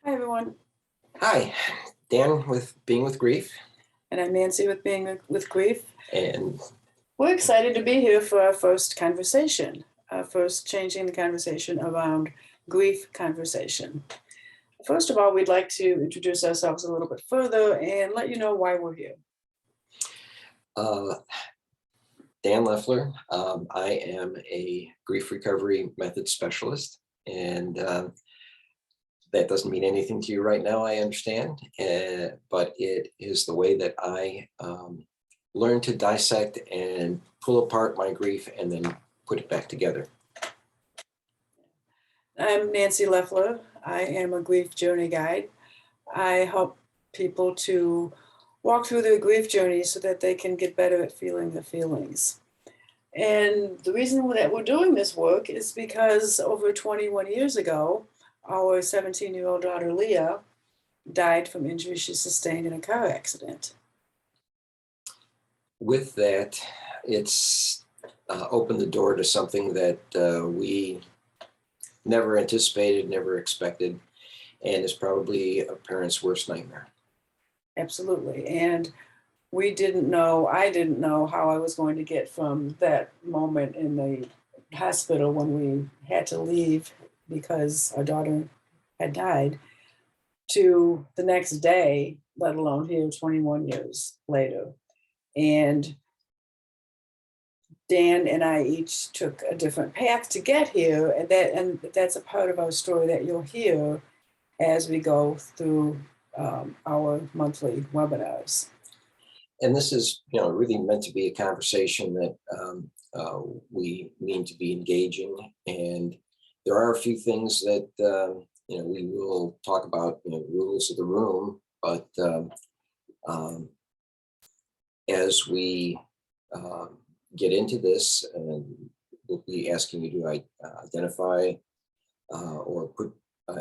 Hi, everyone. Hi, Dan with Being with Grief, And I'm Nancy with Being with Grief. and We're excited to be here for our first conversation, our first changing the conversation around grief conversation. First of all, we'd like to introduce ourselves a little bit further and let you know why we're here. uh, Dan Leffler. I am a grief recovery method specialist, and that doesn't mean anything to you right now, I understand, but it is the way that I learn to dissect and pull apart my grief and then put it back together. I'm Nancy Leffler. I am a grief journey guide. I help people to walk through their grief journey so that they can get better at feeling the feelings. And the reason that we're doing this work is because over 21 years ago, our 17-year-old daughter Leah died from injuries she sustained in a car accident. With that, it's opened the door to something that we never anticipated, never expected, and is probably a parent's worst nightmare. Absolutely. And I didn't know how I was going to get from that moment in the hospital when we had to leave because our daughter had died to the next day, let alone here 21 years later. And Dan and I each took a different path to get here, and that's a part of our story that you'll hear as we go through our monthly webinars. And this is, really meant to be a conversation that we mean to be engaging. And there are a few things that we will talk about, rules of the room. But um, as we get into this, and we'll be asking you to identify or put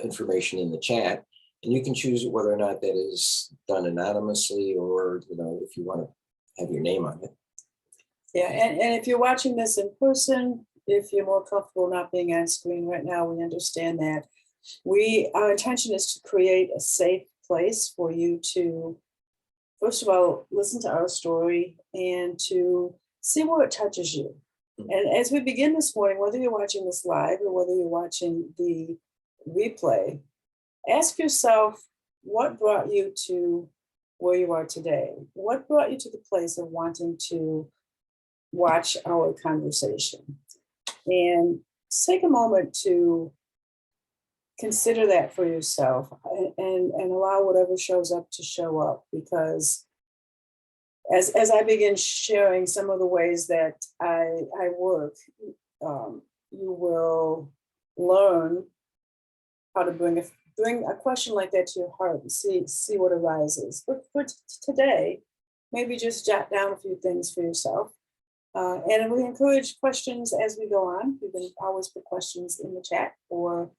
information in the chat, and you can choose whether or not that is done anonymously, or if you want to have your name on it. Yeah, and if you're watching this in person, if you're more comfortable not being on screen right now, we understand that. Our intention is to create a safe place for you to, first of all, listen to our story and to see where it touches you. And as we begin this morning, whether you're watching this live or whether you're watching the replay, ask yourself what brought you to where you are today? What brought you to the place of wanting to watch our conversation? And take a moment to consider that for yourself and allow whatever shows up to show up, because as I begin sharing some of the ways that I work, you will learn how to bring a question like that to your heart and see what arises. But for today, maybe just jot down a few things for yourself. And we encourage questions as we go on. You can always put questions in the chat or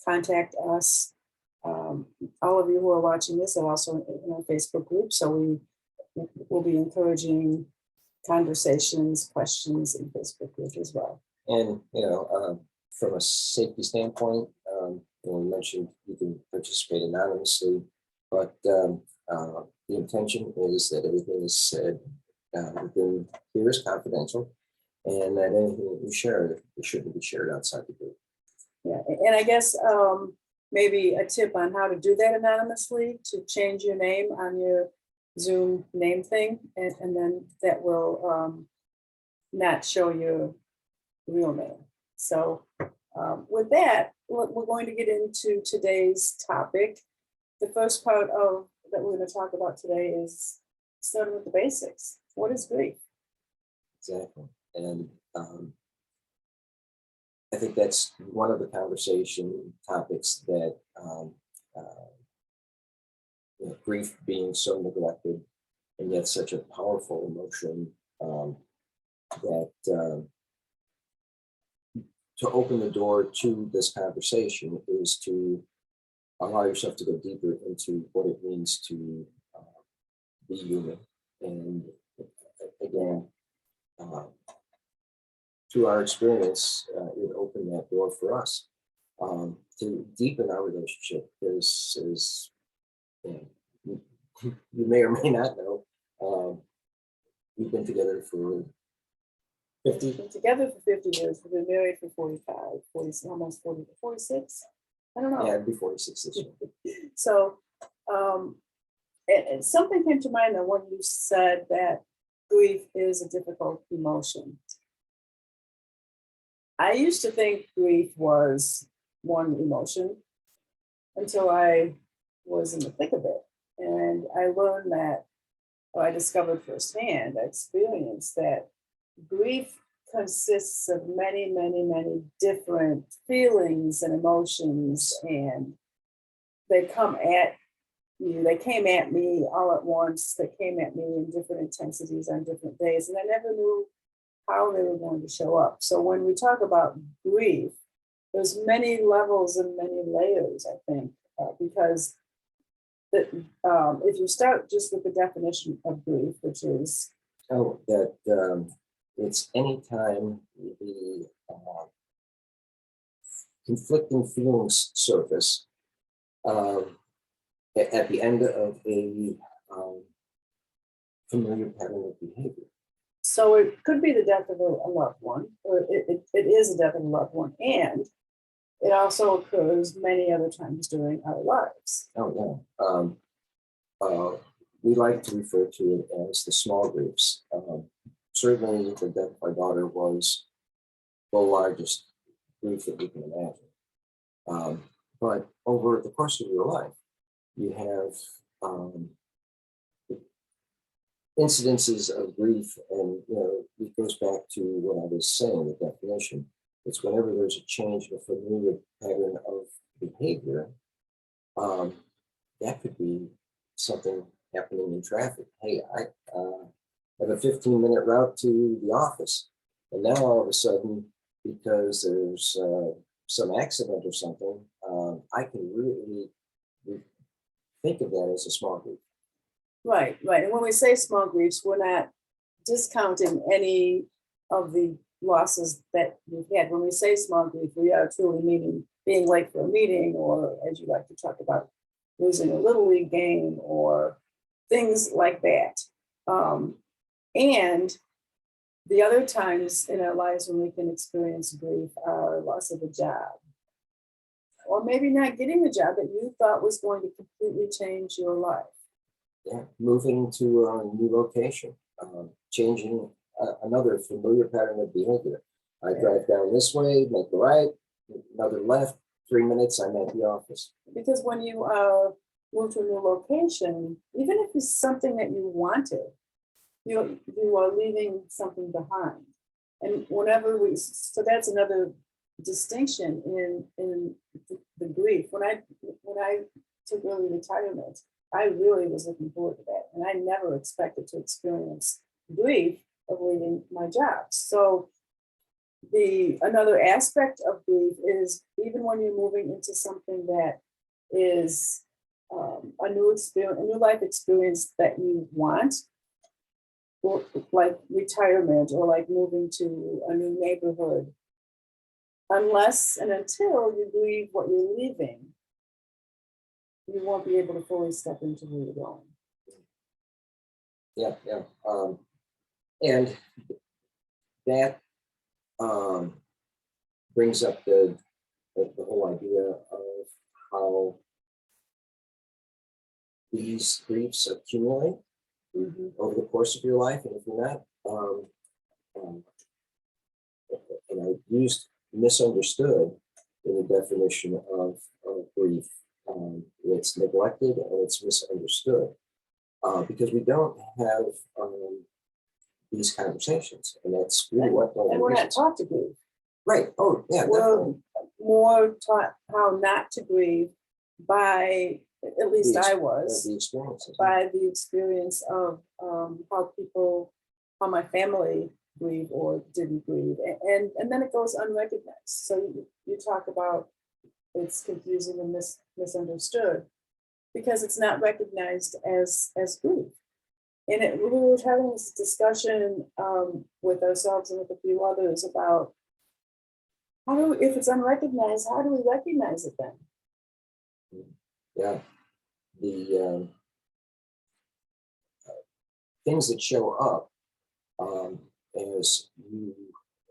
contact us. All of you who are watching this are also in our Facebook group, so we will be encouraging conversations, questions in Facebook group as well. And from a safety standpoint, we mentioned you can participate anonymously, but the intention is that everything is said within here is confidential, and that anything that you share, it shouldn't be shared outside the group. Yeah, and I guess maybe a tip on how to do that anonymously, to change your name on your Zoom name thing, and then that will not show your real name. So with that, we're going to get into today's topic. The first part of that we're going to talk about today is starting with the basics. What is grief? Exactly. And I think that's one of the conversation topics that grief being so neglected, and yet such a powerful emotion, that to open the door to this conversation is to allow yourself to go deeper into what it means to be human. And again, through our experience, it opened that door for us. to deepen our relationship. Is you know, you may or may not know, we've been together for 50. We've been together for 50 years. We've been married for 45, 40, almost 40, 46. I don't know. Yeah, it'd be 46 this year. So, and something came to mind when you said that grief is a difficult emotion. I used to think grief was one emotion until I was in the thick of it. And I learned that, or I discovered firsthand, I experienced that grief consists of many, many, many different feelings and emotions, and they come at you. They came at me all at once. They came at me in different intensities on different days, and I never knew how they were going to show up. So when we talk about grief, there's many levels and many layers, I think, because if you start just with the definition of grief, which is it's any time the conflicting feelings surface at the end of a familiar pattern of behavior. so it could be the death of a loved one, or it is the death of a loved one, and it also occurs many other times during our lives. Oh yeah. We like to refer to it as the small griefs. Certainly, the death of my daughter was the largest grief that we can imagine. But over the course of your life, you have incidences of grief, and it goes back to what I was saying, the definition. It's whenever there's a change in a familiar pattern of behavior. That could be something happening in traffic. Hey, I have a 15-minute route to the office, and now all of a sudden, because there's some accident or something, I can really think of that as a small grief. Right, right. And when we say small griefs, we're not discounting any of the losses that we've had. When we say small grief, we are truly meaning being late for a meeting, or as you like to talk about, losing a little league game, or things like that. And the other times in our lives when we can experience grief are loss of a job, or maybe not getting the job that you thought was going to completely change your life. Yeah, moving to a new location, changing another familiar pattern of behavior. I drive down this way, make a right, another left, 3 minutes, I'm at the office. Because when you move to a new location, even if it's something that you wanted, you are leaving something behind. And whenever so that's another distinction in the grief. When I took early retirement, I really was looking forward to that. And I never expected to experience grief of leaving my job. So another aspect of grief is, even when you're moving into something that is a new experience, a new life experience that you want, or like retirement, or like moving to a new neighborhood, unless and until you grieve what you're leaving, you won't be able to fully step into where you're going. Yeah. And that brings up the whole idea of how these griefs accumulate over the course of your life. And if you're not, and I used misunderstood in the definition of grief. It's neglected and it's misunderstood because we don't have these conversations, and that's really what. And we're not taught to grieve. Right. Oh, yeah. We're definitely. more taught how not to grieve by, at least I was, the experiences. by the experience of how my family grieved or didn't grieve, and then it goes unrecognized. So you talk about it's confusing and misunderstood because it's not recognized as grief. And we were having this discussion with ourselves and with a few others about if it's unrecognized, how do we recognize it then? Yeah, the things that show up as you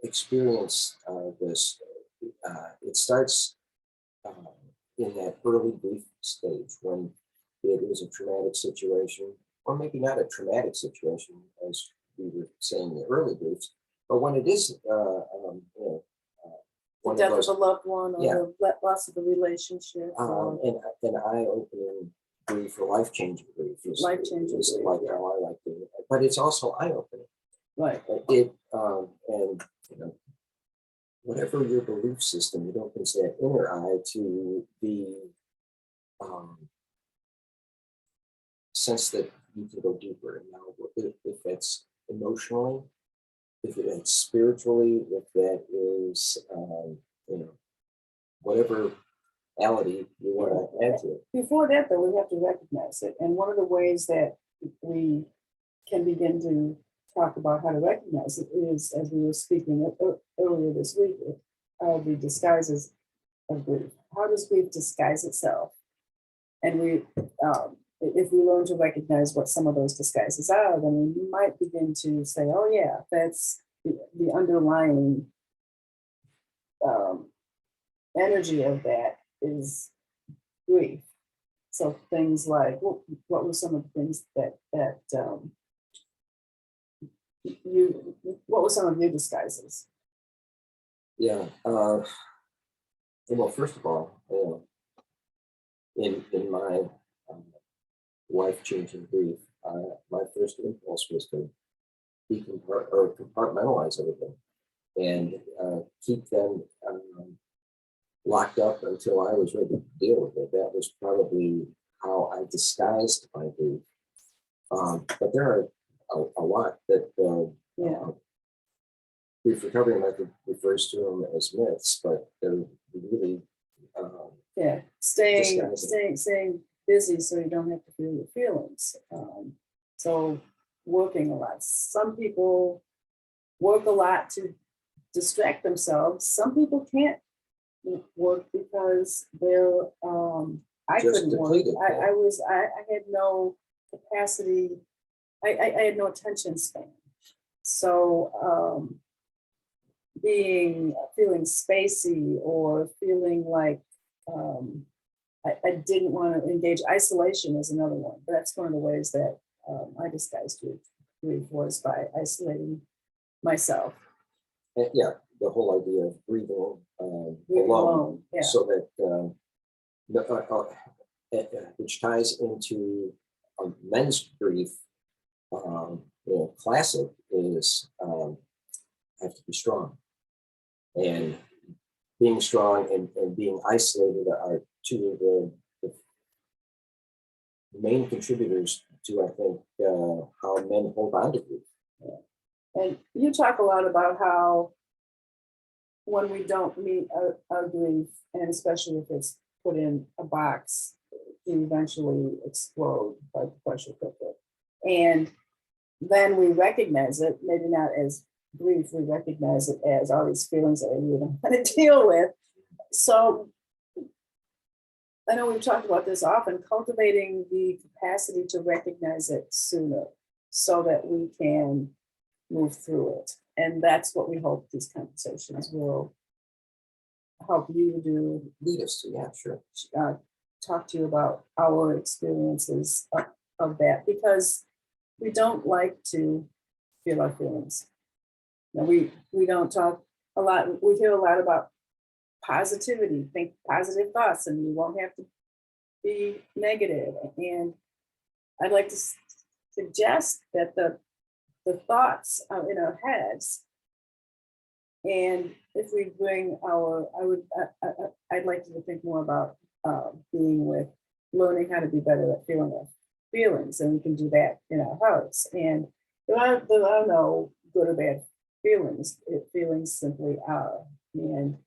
experience this, it starts um, in that early grief stage when it is a traumatic situation, or maybe not a traumatic situation, as we were saying in the early griefs, but when it is, The one of death of those, a loved one or yeah, the loss of a relationship or and eye-opening grief or life-changing grief life-changing is grief, like yeah. how I like to, but it's also eye-opening. Right. It and you know, whatever your belief system, it opens that inner eye to the um, sense that you can go deeper. And now, if that's emotionally, if it's spiritually, if that is, you know, whatever ality you want to add to it. Before that, though, we have to recognize it. And one of the ways that we can begin to talk about how to recognize it is, as we were speaking earlier this week, the disguises of grief. How does grief disguise itself? And if we learn to recognize what some of those disguises are, then we might begin to say, oh yeah, that's the underlying energy of that is grief. So things like, what were some of the things that what were some of your disguises? Yeah. Well, first of all, in my um, life-changing grief, my first impulse was to compartmentalize everything and keep them locked up until I was ready to deal with it. That was probably how I disguised my grief. But there are a lot that Yeah. grief recovery method refers to them as myths, but they're really Yeah, staying disguising. staying busy so you don't have to feel your feelings. So working a lot. Some people work a lot to distract themselves. Some people can't work because they're I Just couldn't work. depleted. Yeah. I had no capacity. I had no attention span. So feeling spacey or feeling like I didn't want to engage. Isolation is another one. That's one of the ways that I disguised grief was by isolating myself. And yeah, the whole idea of breathing Grieving alone, alone. Yeah. so that which ties into men's grief. Classic is have to be strong, and being strong and being isolated are two of the main contributors to, I think, how men hold on to grief. And you talk a lot about how when we don't meet our grief, and especially if it's put in a box, you eventually explode like a pressure cooker. And then we recognize it, maybe not as grief, we recognize it as all these feelings that we don't want to deal with. So I know we've talked about this often, cultivating the capacity to recognize it sooner so that we can move through it. And that's what we hope these conversations will help you do. Lead us to, yeah, sure. Talk to you about our experiences of that, because we don't like to feel our feelings. You know, we don't talk a lot. We hear a lot about positivity, think positive thoughts, and you won't have to be negative. And I'd like to suggest that the thoughts are in our heads. And if we bring I'd like you to think more about learning how to be better at feeling our feelings, and we can do that in our hearts. And there are no good or bad feelings. Feelings simply are. And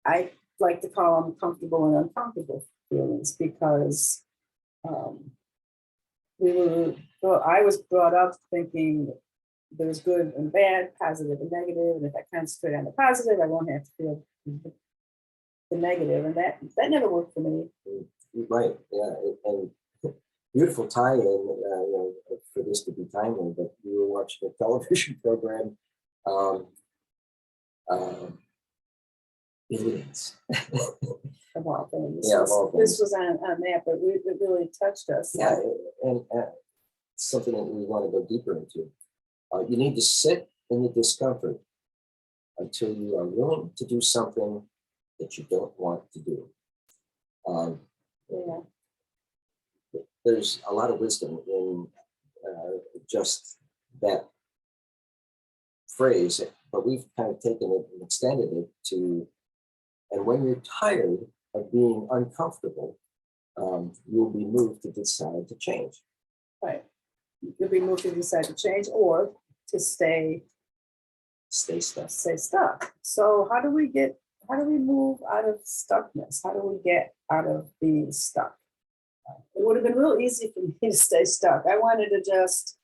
I like to call them comfortable and uncomfortable feelings because I was brought up thinking there's good and bad, positive and negative, and if I concentrate on the positive, I won't have to feel the negative, and that never worked for me. Right, yeah, and beautiful tie-in, for this to be timely, but we were watching a television program, um, aliens. Of all things. Yeah, of all This things. was on that, but it really touched us. Yeah, and something that we want to go deeper into. You need to sit in the discomfort until you are willing to do something that you don't want to do. Um, Yeah. there's a lot of wisdom in just that phrase, but we've kind of taken it and extended it to, and when you're tired of being uncomfortable, you'll be moved to decide to change. Right. You'll be moved to decide to change or to stay stuck. stay stuck. So how do we move out of stuckness? How do we get out of being stuck? It would have been real easy for me to stay stuck. I wanted to just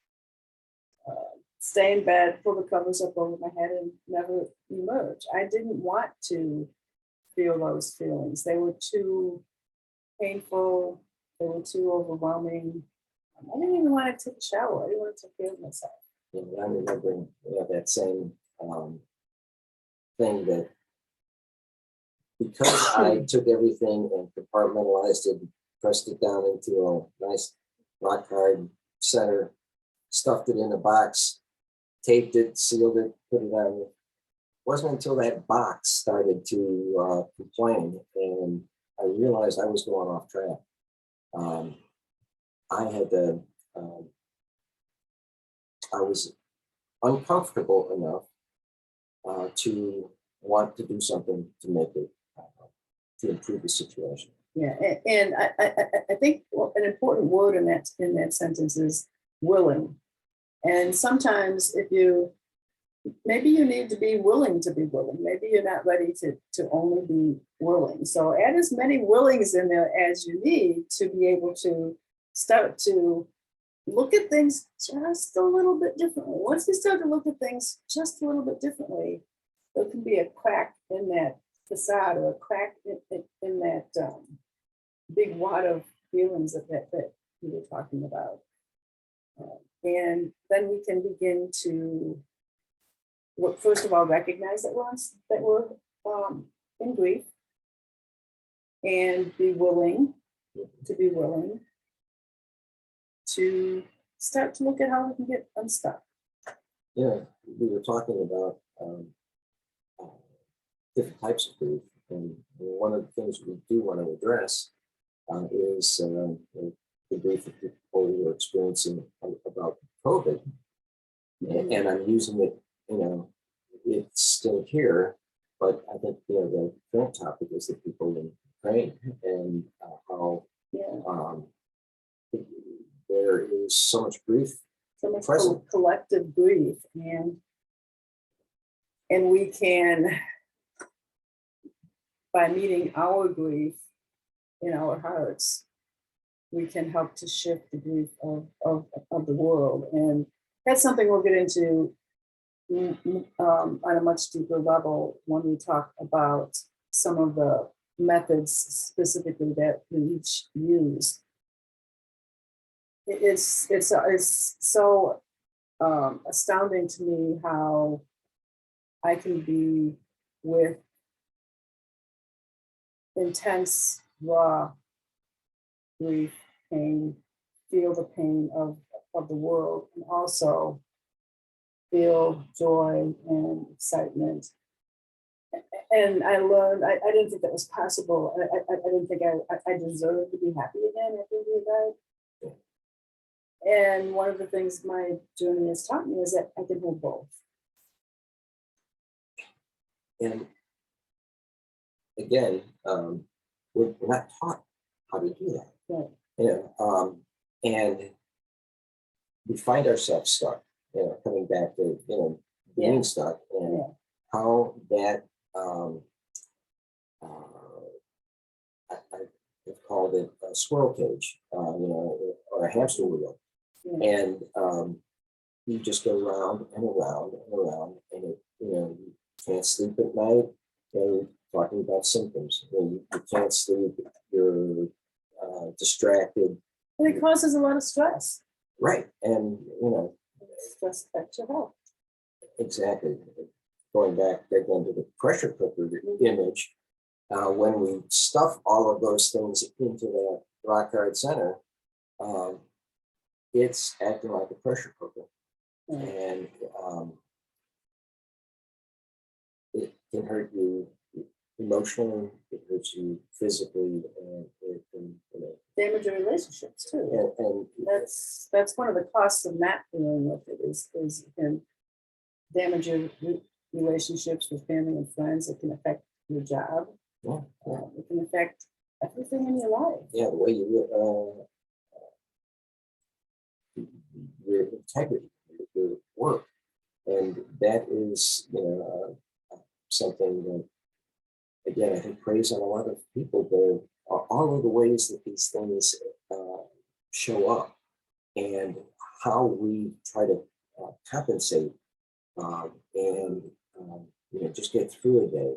stay in bed, pull the covers up over my head, and never emerge. I didn't want to feel those feelings. They were too painful. They were too overwhelming. I didn't even want to take a shower. I didn't want to take care of myself. And I'm remembering that same thing, that because I took everything and compartmentalized it, pressed it down into a nice rock hard center, stuffed it in a box, taped it, sealed it, put it on. It wasn't until that box started to complain and I realized I was going off track. I had to, I was uncomfortable enough to want to do something to make it, to improve the situation. Yeah, and I think an important word in that sentence is willing. And sometimes maybe you need to be willing to be willing. Maybe you're not ready to only be willing. So add as many willings in there as you need to be able to start to look at things just a little bit differently. Once you start to look at things just a little bit differently, there can be a crack in that facade or a crack in that big wad of feelings that you were talking about. And then we can begin to, first of all, recognize that we're in grief, and be willing to start to look at how we can get unstuck. Yeah, we were talking about different types of grief, and one of the things we do want to address is the grief that people were experiencing about COVID. Mm-hmm. And I'm using it, it's still here, but I think the current topic is the people in Ukraine and how there is so much grief, so much present. Collective grief, and we can, by meeting our grief in our hearts, we can help to shift the grief of the world. And that's something we'll get into on a much deeper level when we talk about some of the methods specifically that we each use. It's so astounding to me how I can be with intense, raw grief, pain, feel the pain of the world, and also feel joy and excitement. And I learned, I didn't think that was possible. I didn't think I deserved to be happy again after we died. And one of the things my journey has taught me is that I can hold both. And again, we're not taught how to do that. Right. And we find ourselves stuck, coming back to, being stuck, and how that, I've called it a squirrel cage, or a hamster wheel. And you just go round and around and around, and you can't sleep at night. You're talking about symptoms. You can't sleep. You're distracted. And it causes a lot of stress. Right, and Stress affects your health. exactly. Going back again to the pressure cooker image, when we stuff all of those things into that rock hard center, it's acting like a pressure cooker, and it can hurt you emotionally, it hurts you physically, and it can, Damage your relationships too. and That's one of the costs of not dealing with it is it can damage your relationships with family and friends. It can affect your job. yeah, yeah, It can affect everything in your life. yeah, the way your integrity, your work, and that is something that, again, I think preys on a lot of people. There are all of the ways that these things show up, and how we try to compensate and just get through a day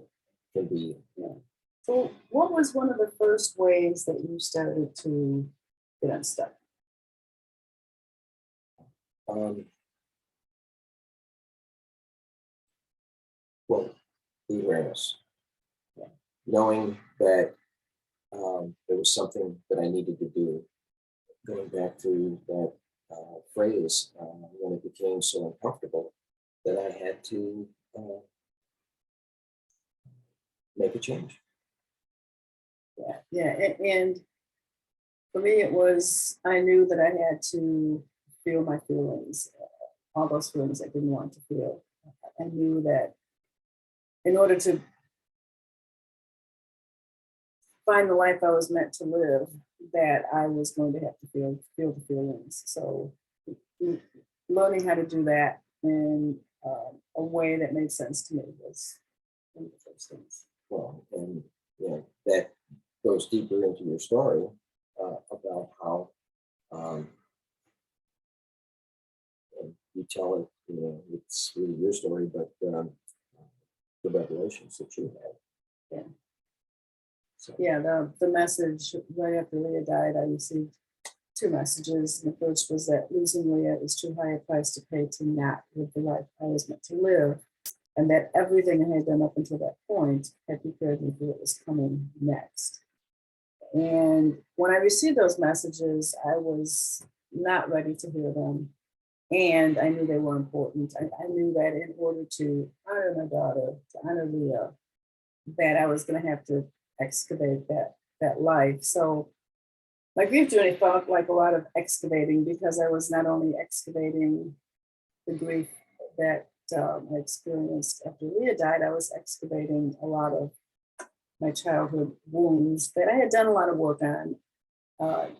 can be. So, what was one of the first ways that you started to get unstuck? Well, the awareness, knowing that there was something that I needed to do. Going back to that phrase, when it became so uncomfortable that I had to make a change. Yeah, and for me, it was I knew that I had to feel my feelings, all those feelings I didn't want to feel. I knew that in order to find the life I was meant to live, that I was going to have to feel the feelings. So learning how to do that in a way that made sense to me was one of the first things. Well, and that goes deeper into your story about how and you tell it. It's really your story, but the revelations that you had. Yeah. So, Yeah, the message right after Leah died, I received two messages. The first was that losing Leah is too high a price to pay to not live the life I was meant to live, and that everything I had done up until that point had prepared me for what was coming next. And when I received those messages, I was not ready to hear them. And I knew they were important. I knew that in order to honor my daughter, to honor Leah, that I was going to have to excavate that life. So my grief journey felt like a lot of excavating, because I was not only excavating the grief that I experienced after Leah died, I was excavating a lot of my childhood wounds that I had done a lot of work on.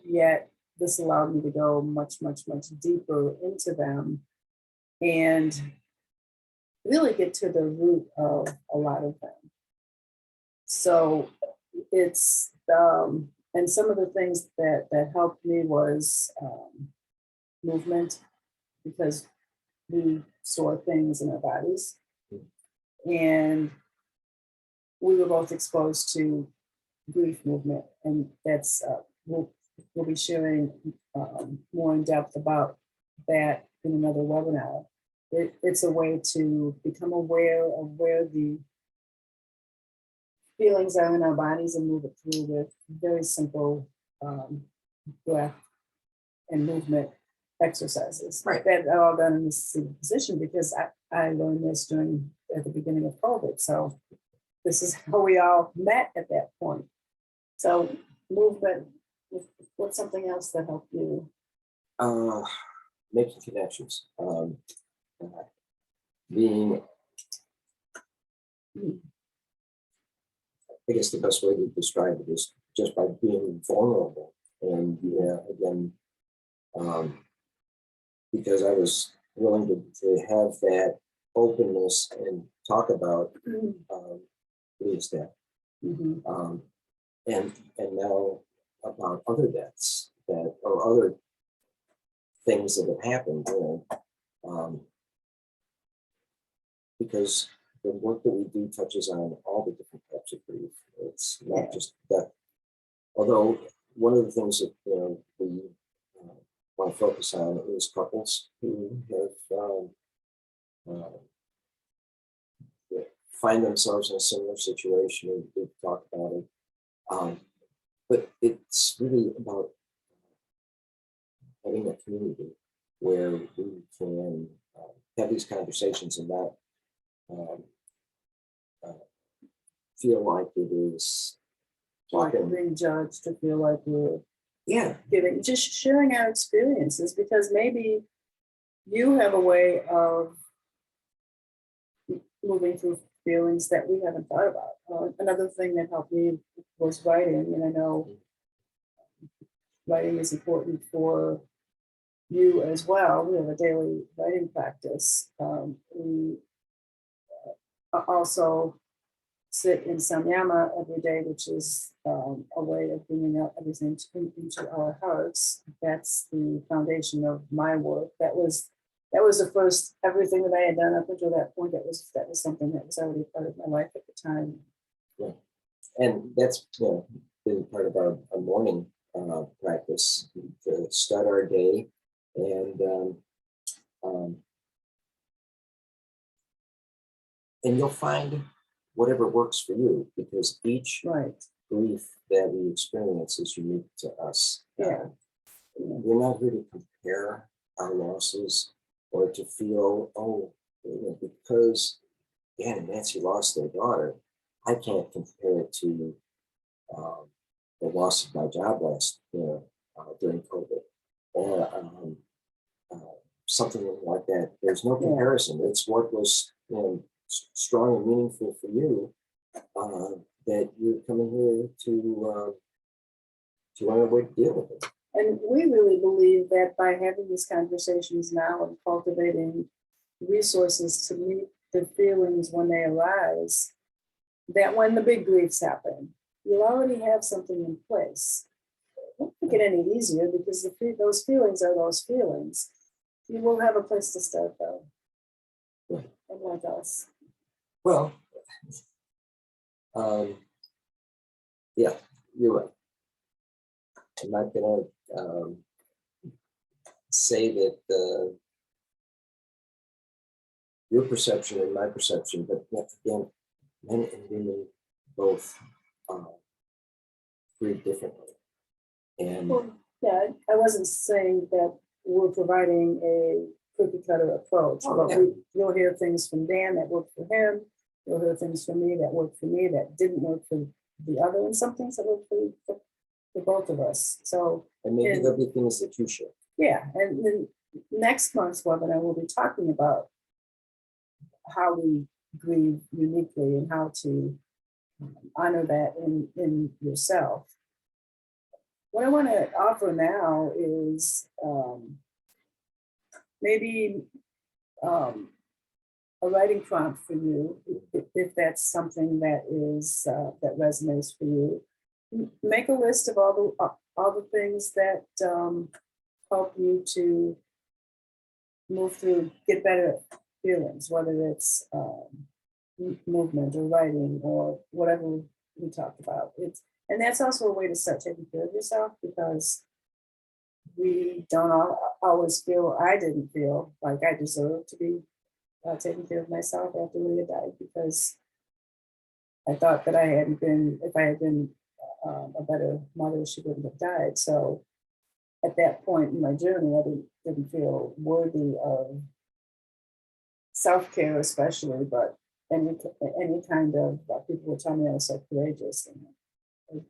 Yet this allowed me to go much, much, much deeper into them and really get to the root of a lot of them. So it's and some of the things that helped me was movement, because we store things in our bodies, and we were both exposed to grief movement, and that's we'll be sharing more in depth about that in another webinar. It's a way to become aware of where the feelings are in our bodies and move it through with very simple breath and movement exercises. Right. That are all done in this position, because I learned this at the beginning of COVID. So this is how we all met at that point. So movement, what's something else that helped you? Making connections, being, I guess the best way to describe it is just by being vulnerable. And again, because I was willing to have that openness and talk about Leah's death, and now about other deaths or other things that have happened. Um, because the work that we do touches on all the different types of grief. It's not just death. Although one of the things that we want to focus on is couples who have find themselves in a similar situation, and we've talked about it. But it's really about having a community where we can have these conversations and not um, uh, feel like it is Like talking. being judged, to feel like we're Yeah, just sharing our experiences, because maybe you have a way of moving through feelings that we haven't thought about. Another thing that helped me was writing, and I know writing is important for you as well. We have a daily writing practice. We also sit in samyama every day, which is a way of bringing out everything into our hearts. That's the foundation of my work. That was the first everything that I had done up until that point. That was something that was already part of my life at the time. yeah. And that's been part of our morning practice to start our day, and um, and you'll find whatever works for you, because each Right. grief that we experience is unique to us. Yeah. We're not here to compare our losses or to feel, because Dan and Nancy lost their daughter, I can't compare it to the loss of my job during COVID, or something like that. There's no comparison. It's what was strong and meaningful for you, that you're coming here to learn a way to deal with it. And we really believe that by having these conversations now and cultivating resources to meet the feelings when they arise, that when the big griefs happen, you'll already have something in place. It won't make it any easier, because those feelings are those feelings. You will have a place to start, though. Right. Unlike us. Well, yeah, you're right. I'm not going to say that your perception and my perception, but again, men and women both grieve differently. And well, yeah, I wasn't saying that we're providing a cookie cutter approach, but you'll hear things from Dan that worked for him. You'll hear things from me that worked for me that didn't work for the other, and some things that worked for both of us. So, and maybe there'll be things that you share. Yeah, and then next month's webinar, we'll be talking about how we grieve uniquely and how to honor that in yourself. What I want to offer now is maybe a writing prompt for you, if that's something that is that resonates for you. Make a list of all the things that help you to move through, get better feelings, whether it's movement or writing or whatever we talked about. And that's also a way to start taking care of yourself, because we don't always feel, I didn't feel like I deserved to be taking care of myself after Leah died, because I thought that if I had been a better mother, she wouldn't have died. So at that point in my journey, I didn't feel worthy of self-care, especially, but any kind of people would tell me I was so courageous, and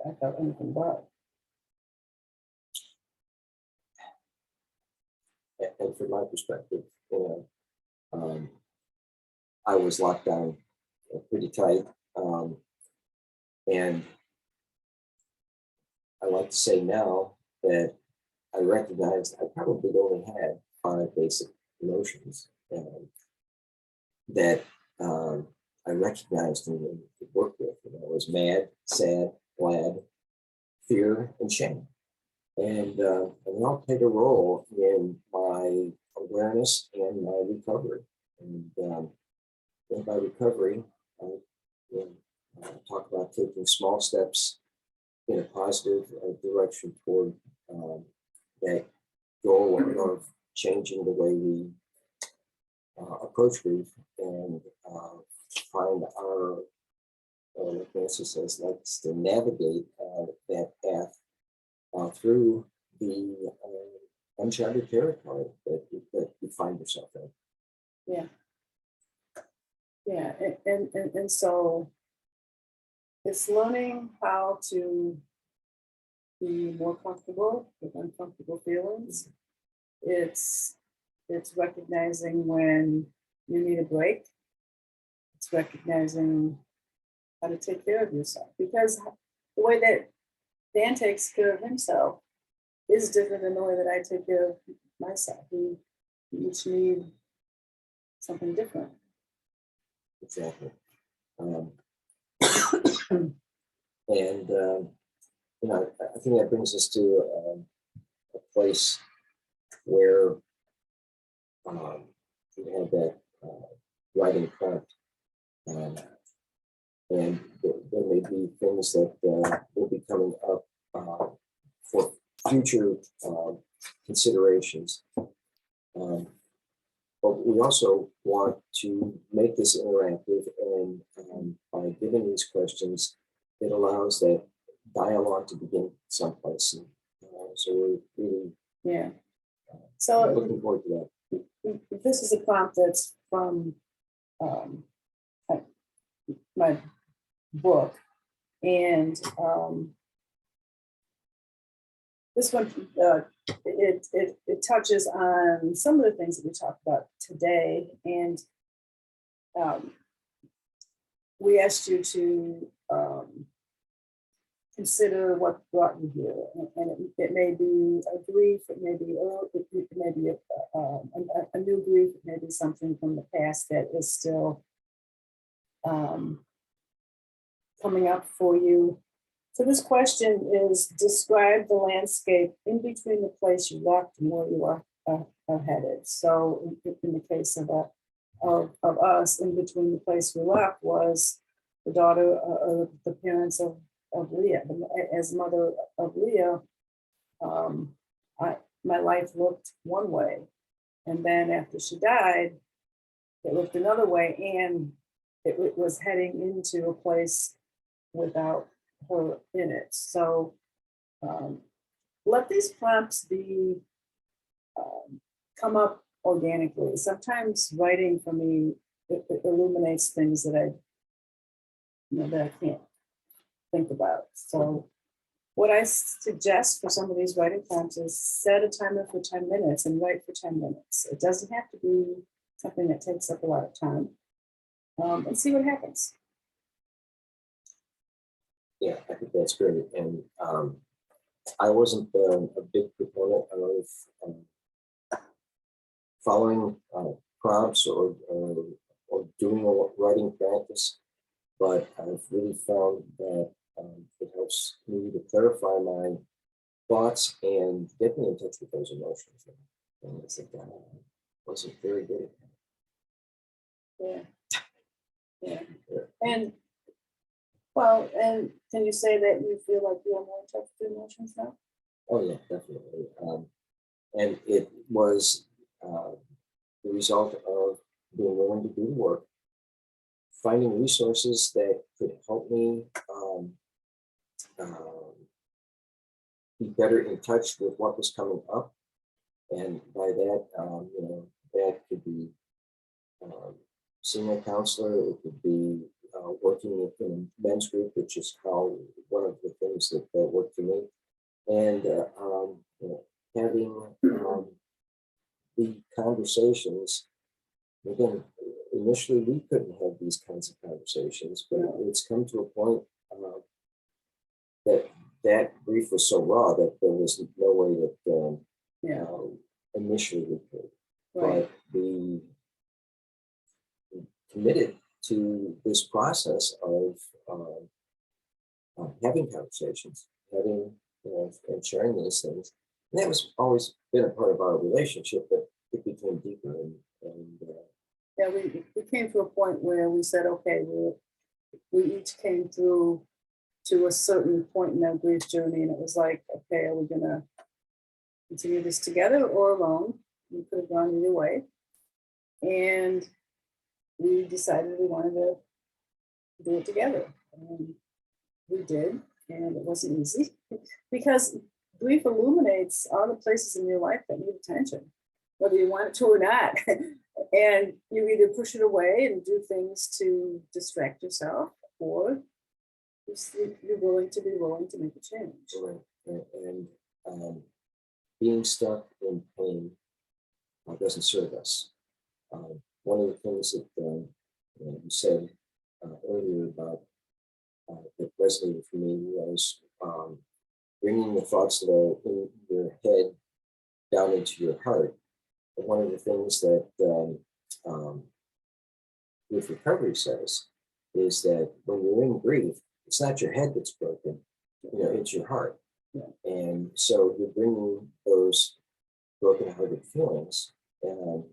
I felt anything but. And from my perspective, I was locked down pretty tight, and I like to say now that I recognized I probably only had 5 basic emotions that I recognized and could work with. I was mad, sad, glad, fear, and shame. And they all played a role in my awareness and my recovery. And by recovery, I talk about taking small steps in a positive direction toward that goal of changing the way we approach grief and find our, like Nancy says, likes to navigate that path through the uncharted territory that you find yourself in. Yeah. Yeah. And so it's learning how to be more comfortable with uncomfortable feelings. It's recognizing when you need a break. It's recognizing how to take care of yourself, because the way that Dan takes care of himself is different than the way that I take care of myself. We each need something different. Exactly. And I think that brings us to a place where we have that writing prompt, and there may be things that will be coming up for future considerations. But we also want to make this interactive, and by giving these questions, it allows that dialogue to begin someplace. And, so we're really So looking forward to that. this is a prompt that's from my book, and this one it touches on some of the things that we talked about today, and we asked you to consider what brought you here, and it may be a grief, it may be a new grief, it may be something from the past that is still coming up for you. So this question is: describe the landscape in between the place you left and where you are headed. So in the case of us, in between the place we left was the daughter, the parents of Leah. As mother of Leah, my life looked one way, and then after she died, it looked another way, and it was heading into a place without her in it. So let these prompts be come up organically. Sometimes writing for me it illuminates things that I can't think about. So what I suggest for some of these writing prompts is set a timer for 10 minutes and write for 10 minutes. It doesn't have to be something that takes up a lot of time, and see what happens. Yeah, I think that's great. And I wasn't a big proponent of following prompts or doing a writing practice, but I've really found that it helps me to clarify my thoughts and get me in touch with those emotions. And I think I wasn't very good at that. Yeah. And well, and can you say that you feel like you are more in touch with emotions now? Oh yeah, definitely. And it was the result of being willing to do the work, finding resources that could help me be better in touch with what was coming up. And by that, that could be seeing a counselor, it could be working in a men's group, which is how one of the things that worked for me, and having the conversations. Again, initially we couldn't have these kinds of conversations, but it's come to a point that grief was so raw that there was no way that initially we could. Right. But we committed to this process of having conversations, and sharing these things. And that was always been a part of our relationship, but it became became deeper and Yeah, we came to a point where we said, okay, we each came through to a certain point in our grief journey, and it was like, okay, are we gonna continue this together or alone? We could have gone either way. And we decided we wanted to do it together. And we did, and it wasn't easy because grief illuminates all the places in your life that need attention, whether you want it to or not. And you either push it away and do things to distract yourself, or you're willing to make a change. right, and being stuck in pain doesn't serve us. One of the things that you said earlier about that resonated for me was bringing the thoughts that are in your head down into your heart. And one of the things that grief recovery says is that when you're in grief, it's not your head that's broken, it's your heart. Yeah. And so you're bringing those broken-hearted feelings and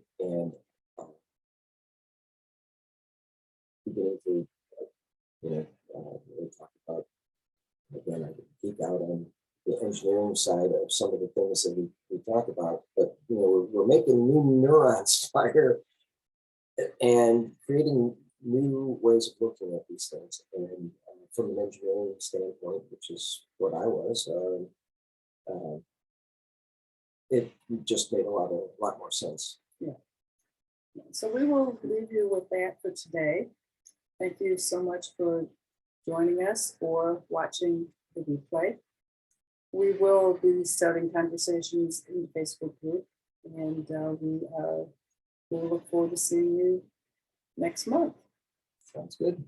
beginning to, really talk about, again, I geek out on the engineering side of some of the things that we talk about, but, we're making new neurons fire and creating new ways of looking at these things. And from an engineering standpoint, which is what I was, it just made a lot more sense. Yeah. So we will leave you with that for today. Thank you so much for joining us or watching the replay. We will be starting conversations in the Facebook group, and we'll look forward to seeing you next month. Sounds good.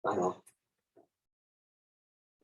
Bye all.